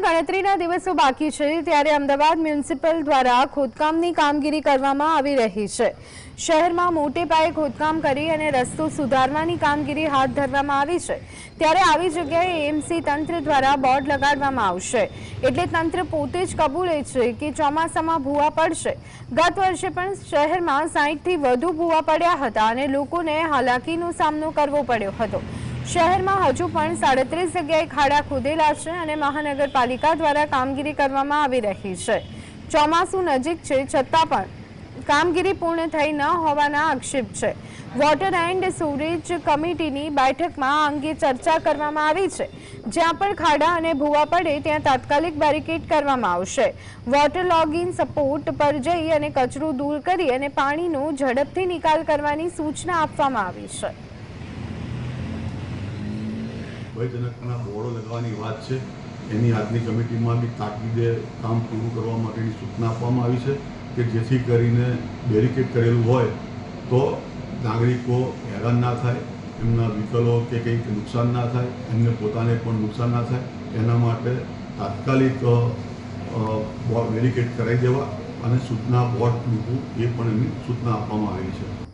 ગણતરીના દિવસો બાકી છે ત્યારે અમદાવાદ મ્યુનિસિપલ દ્વારા ખોદકામની કામગીરી કરવામાં આવી રહી છે। શહેરમાં મોટે પાયે ખોદકામ કરી અને રસ્તો સુધારવાની કામગીરી હાથ ધરવામાં આવી છે ત્યારે આવી જગ્યાએ એએમસી તંત્ર દ્વારા બોર્ડ લગાડવામાં આવશે। એટલે તંત્ર પોતે જ કબૂલે છે કે ચોમાસામાં ભૂવા પડશે। ગત વર્ષે પણ શહેરમાં 60થી વધુ ભૂવા પડ્યા હતા અને લોકોને હાલાકીનો સામનો કરવો પડ્યો હતો। શહેરમાં હજુ પણ 37 જગ્યાએ ખાડા ખોદેલા છે અને મહાનગરપાલિકા દ્વારા કામગીરી કરવામાં આવી રહી છે। ચોમાસું નજીક છે છતાં પણ કામગીરી પૂર્ણ થઈ ન હોવાના આક્ષેપ છે। વોટર એન્ડ સ્ટોરેજ કમિટીની બેઠકમાં આ અંગે ચર્ચા કરવામાં આવી છે। જ્યાં પણ ખાડા અને ભૂવા પડે ત્યાં તાત્કાલિક બેરિકેડ કરવામાં આવશે। વોટર લોગિન સપોર્ટ પર જઈ અને કચરો દૂર કરી અને પાણીનો ઝડપથી નિકાલ કરવાની સૂચના આપવામાં આવી છે। ભયજનકના બોર્ડો લગાવવાની વાત છે એની આજની કમિટીમાં બી તાકીદે કામ પૂરું કરવા માટેની સૂચના આપવામાં આવી છે કે જેથી કરીને બેરિકેડ કરેલું હોય તો નાગરિકો હેરાન ના થાય, એમના વ્હીકલો કે કંઈક નુકસાન ના થાય, એમને પોતાને પણ નુકસાન ના થાય એના માટે તાત્કાલિક બેરિકેડ કરાવી દેવા અને સૂચના બોર્ડ મૂકવું એ પણ એમની સૂચના આપવામાં આવી છે।